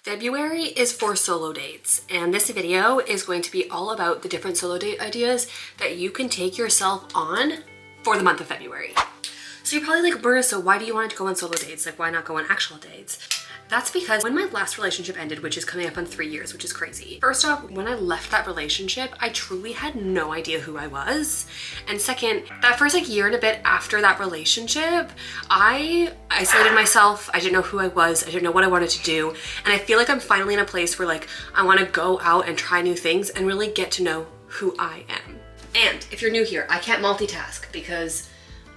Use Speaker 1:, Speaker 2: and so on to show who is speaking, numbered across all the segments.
Speaker 1: February is for solo dates, and this video is going to be all about the different solo date ideas that you can take yourself on for the month of February. So you're probably like, Marissa, why do you want to go on solo dates? Like, why not go on actual dates? That's because when my last relationship ended, which is coming up on 3 years, which is crazy. First off, when I left that relationship, I truly had no idea who I was. And second, that first year and a bit after that relationship, I isolated myself. I didn't know who I was. I didn't know what I wanted to do. And I feel like I'm finally in a place where like, I want to go out and try new things and really get to know who I am. And if you're new here, I can't multitask because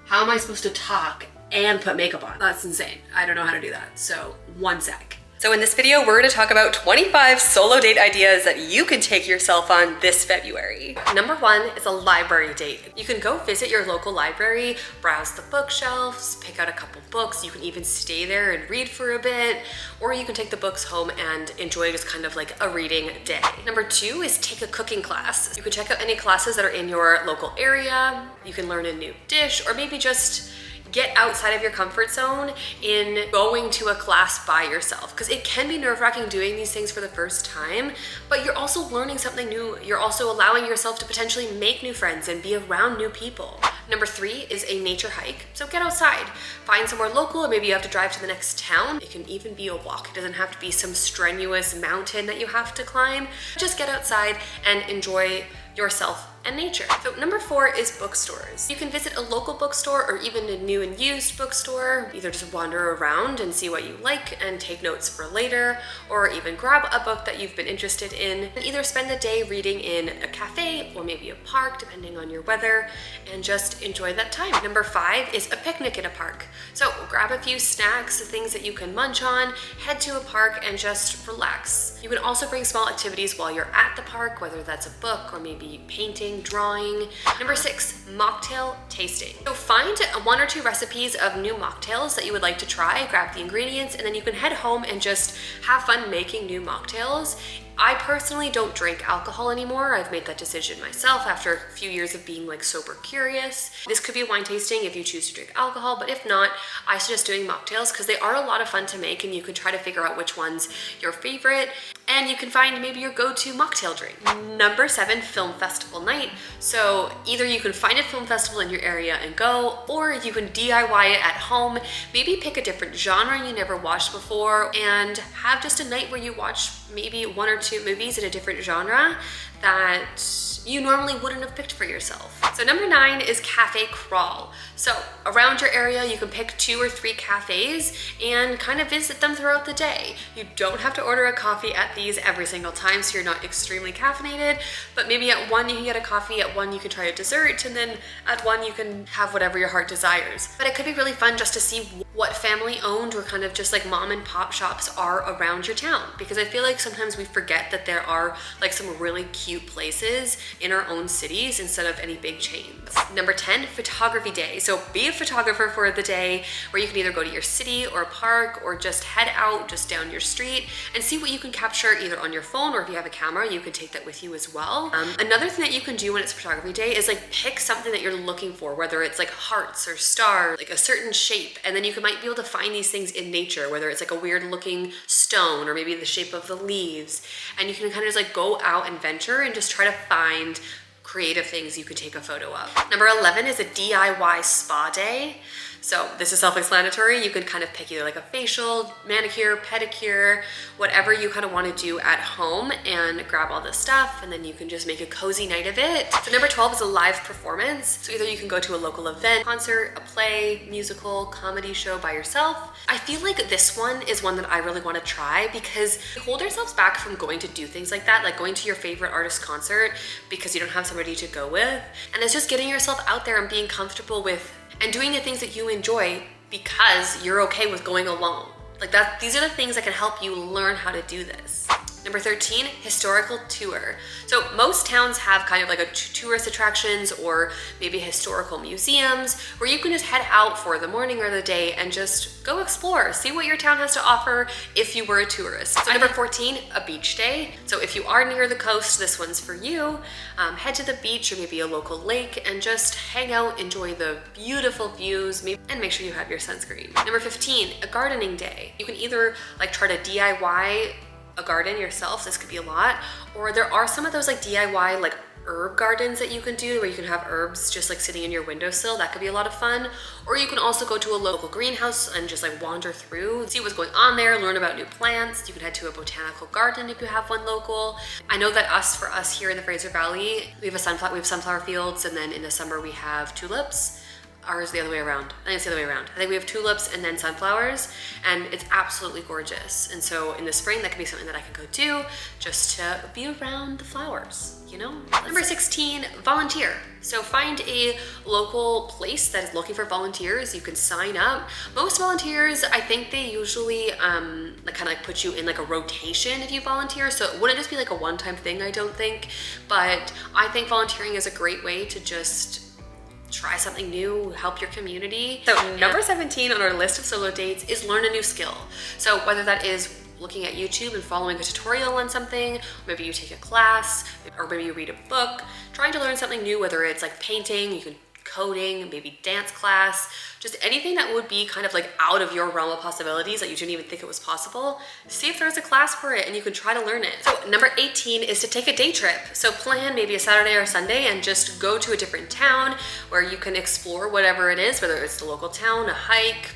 Speaker 1: how am I supposed to talk and put makeup on? That's insane. I don't know how to do that. So one sec. So in this video, we're gonna talk about 25 solo date ideas that you can take yourself on this February. Number 1 is a library date. You can go visit your local library, browse the bookshelves, pick out a couple books. You can even stay there and read for a bit, or you can take the books home and enjoy just kind of like a reading day. Number 2 is take a cooking class. You can check out any classes that are in your local area. You can learn a new dish, or maybe just get outside of your comfort zone in going to a class by yourself, because it can be nerve-wracking doing these things for the first time, but you're also learning something new. You're also allowing yourself to potentially make new friends and be around new people. Number 3 is a nature hike. So get outside, find somewhere local, or maybe you have to drive to the next town. It can even be a walk. It doesn't have to be some strenuous mountain that you have to climb. Just get outside and enjoy yourself and nature. So number 4 is bookstores. You can visit a local bookstore or even a new and used bookstore. Either just wander around and see what you like and take notes for later, or even grab a book that you've been interested in and either spend the day reading in a cafe or maybe a park, depending on your weather, and just enjoy that time. Number 5 is a picnic in a park. So grab a few snacks, things that you can munch on, head to a park and just relax. You can also bring small activities while you're at the park, whether that's a book or maybe painting, drawing. Number 6, mocktail tasting. So find 1 or 2 recipes of new mocktails that you would like to try, grab the ingredients, and then you can head home and just have fun making new mocktails. I personally don't drink alcohol anymore. I've made that decision myself after a few years of being like sober curious. This could be wine tasting if you choose to drink alcohol, but if not, I suggest doing mocktails because they are a lot of fun to make, and you can try to figure out which one's your favorite, and you can find maybe your go-to mocktail drink. Number 7, film festival night. So either you can find a film festival in your area and go, or you can DIY it at home. Maybe pick a different genre you never watched before and have just a night where you watch maybe 1 or 2 movies in a different genre that you normally wouldn't have picked for yourself. So number 9 is cafe crawl. So around your area, you can pick 2 or 3 cafes and kind of visit them throughout the day. You don't have to order a coffee at these every single time, so you're not extremely caffeinated, but maybe at one you can get a coffee, at one you can try a dessert, and then at one you can have whatever your heart desires. But it could be really fun just to see what family owned or kind of just like mom and pop shops are around your town, because I feel like sometimes we forget that there are like some really cute places in our own cities instead of any big chains. Number 10, photography day. So be a photographer for the day, where you can either go to your city or park or just head out just down your street and see what you can capture either on your phone, or if you have a camera, you can take that with you as well. Another thing that you can do when it's photography day is like pick something that you're looking for, whether it's like hearts or stars, like a certain shape, and then you might be able to find these things in nature, whether it's like a weird looking stone or maybe the shape of the leaves, and you can kind of just like go out and venture and just try to find creative things you could take a photo of. Number 11 is a DIY spa day. So this is self-explanatory. You could kind of pick either like a facial, manicure, pedicure, whatever you kind of want to do at home, and grab all this stuff, and then you can just make a cozy night of it. So number 12 is a live performance. So either you can go to a local event, concert, a play, musical, comedy show by yourself. I feel like this one is one that I really want to try, because we hold ourselves back from going to do things like that, like going to your favorite artist concert because you don't have somebody to go with. And it's just getting yourself out there and being comfortable with and doing the things that you enjoy because you're okay with going alone. Like that, these are the things that can help you learn how to do this. Number 13, historical tour. So most towns have kind of like a tourist attractions or maybe historical museums where you can just head out for the morning or the day and just go explore, see what your town has to offer if you were a tourist. So number 14, a beach day. So if you are near the coast, this one's for you. Head to the beach or maybe a local lake and just hang out, enjoy the beautiful views, and make sure you have your sunscreen. Number 15, a gardening day. You can either like try to DIY a garden yourself, this could be a lot. Or there are some of those like DIY like herb gardens that you can do where you can have herbs just like sitting in your windowsill. That could be a lot of fun. Or you can also go to a local greenhouse and just like wander through, see what's going on there, learn about new plants. You can head to a botanical garden if you have one local. I know that for us here in the Fraser Valley, we have sunflower fields, and then in the summer we have tulips. Ours the other way around. I think it's the other way around. I think we have tulips and then sunflowers, and it's absolutely gorgeous. And so in the spring, that could be something that I could go do just to be around the flowers, you know? Number 16, volunteer. So find a local place that is looking for volunteers. You can sign up. Most volunteers, I think they usually like put you in like a rotation if you volunteer. So it wouldn't just be like a one-time thing, I don't think. But I think volunteering is a great way to just try something new, help your community. So number 17 on our list of solo dates is learn a new skill. So whether that is looking at YouTube and following a tutorial on something, maybe you take a class, or maybe you read a book, trying to learn something new, whether it's like painting, you can coding, maybe dance class, just anything that would be kind of like out of your realm of possibilities that you didn't even think it was possible. See if there's a class for it and you can try to learn it. So number 18 is to take a day trip. So plan maybe a Saturday or Sunday and just go to a different town where you can explore whatever it is, whether it's the local town, a hike,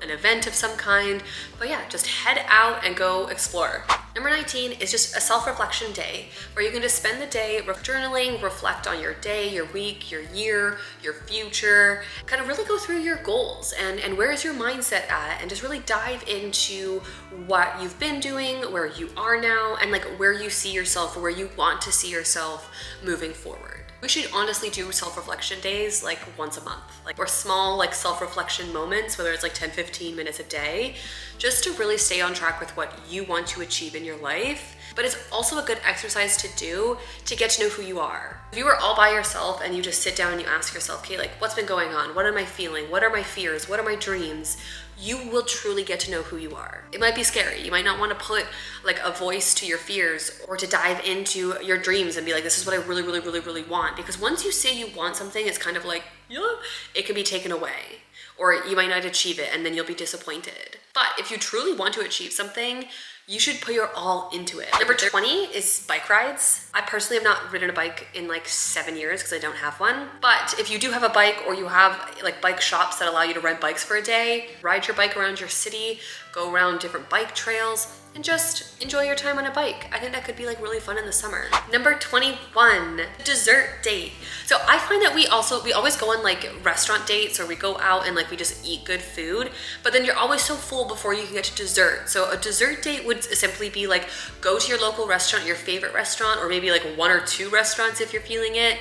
Speaker 1: an event of some kind. But yeah, just head out and go explore. Number 19 is just a self-reflection day where you can just spend the day journaling, reflect on your day, your week, your year, your future, kind of really go through your goals and where is your mindset at, and just really dive into what you've been doing, where you are now, and like where you see yourself or where you want to see yourself moving forward. We should honestly do self-reflection days like once a month, or small like self-reflection moments, whether it's like 10-15 minutes a day, just to really stay on track with what you want to achieve in your life. But it's also a good exercise to do to get to know who you are. If you are all by yourself and you just sit down and you ask yourself, okay, like what's been going on? What am I feeling? What are my fears? What are my dreams? You will truly get to know who you are. It might be scary. You might not want to put like a voice to your fears or to dive into your dreams and be like, this is what I really, really, really, really want. Because once you say you want something, it's kind of like, yeah, it can be taken away. Or you might not achieve it and then you'll be disappointed. But if you truly want to achieve something, you should put your all into it. Number 20 is bike rides. I personally have not ridden a bike in like 7 years because I don't have one. But if you do have a bike or you have like bike shops that allow you to rent bikes for a day, ride your bike around your city, go around different bike trails, and just enjoy your time on a bike. I think that could be like really fun in the summer. Number 21, dessert date. So I find that we always go on like restaurant dates, or we go out and like we just eat good food, but then you're always so full before you can get to dessert. So a dessert date would simply be like, go to your local restaurant, your favorite restaurant, or maybe like 1 or 2 restaurants if you're feeling it,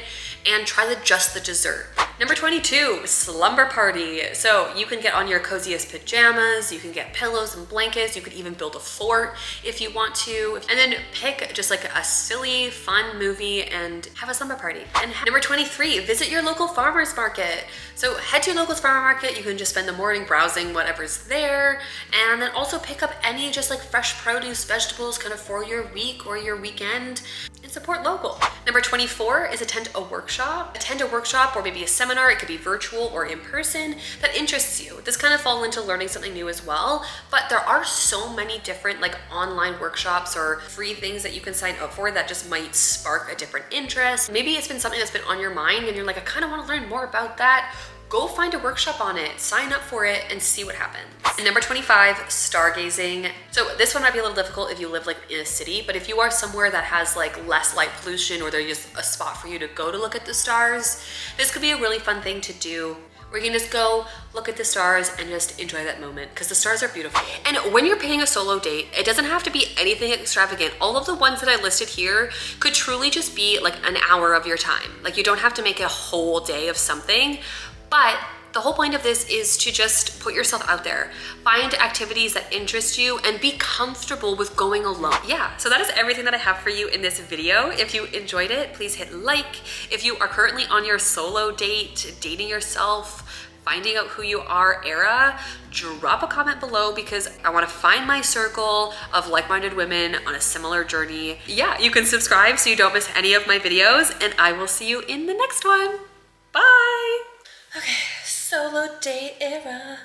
Speaker 1: and try just the dessert. Number 22, slumber party. So you can get on your coziest pajamas, you can get pillows and blankets, you could even build a fort if you want to, and then pick just like a silly, fun movie and have a slumber party. And number 23, visit your local farmer's market. So head to your local farmer market, you can just spend the morning browsing whatever's there, and then also pick up any just like fresh produce, vegetables kind of for your week or your weekend, and support local. Number 24 is attend a workshop. Attend a workshop or maybe a seminar, it could be virtual or in person, that interests you. This kind of falls into learning something new as well, but there are so many different like online workshops or free things that you can sign up for that just might spark a different interest. Maybe it's been something that's been on your mind and you're like, I kind of want to learn more about that. Go find a workshop on it, sign up for it, and see what happens. And number 25, stargazing. So this one might be a little difficult if you live like in a city, but if you are somewhere that has like less light pollution, or there's just a spot for you to go to look at the stars, this could be a really fun thing to do, where you can just go look at the stars and just enjoy that moment, because the stars are beautiful. And when you're paying a solo date, it doesn't have to be anything extravagant. All of the ones that I listed here could truly just be like an hour of your time. Like you don't have to make a whole day of something. But the whole point of this is to just put yourself out there, find activities that interest you, and be comfortable with going alone. Yeah, so that is everything that I have for you in this video. If you enjoyed it, please hit like. If you are currently on your solo date, dating yourself, finding out who you are era, drop a comment below, because I want to find my circle of like-minded women on a similar journey. Yeah, you can subscribe so you don't miss any of my videos, and I will see you in the next one. Bye! Okay, solo date era.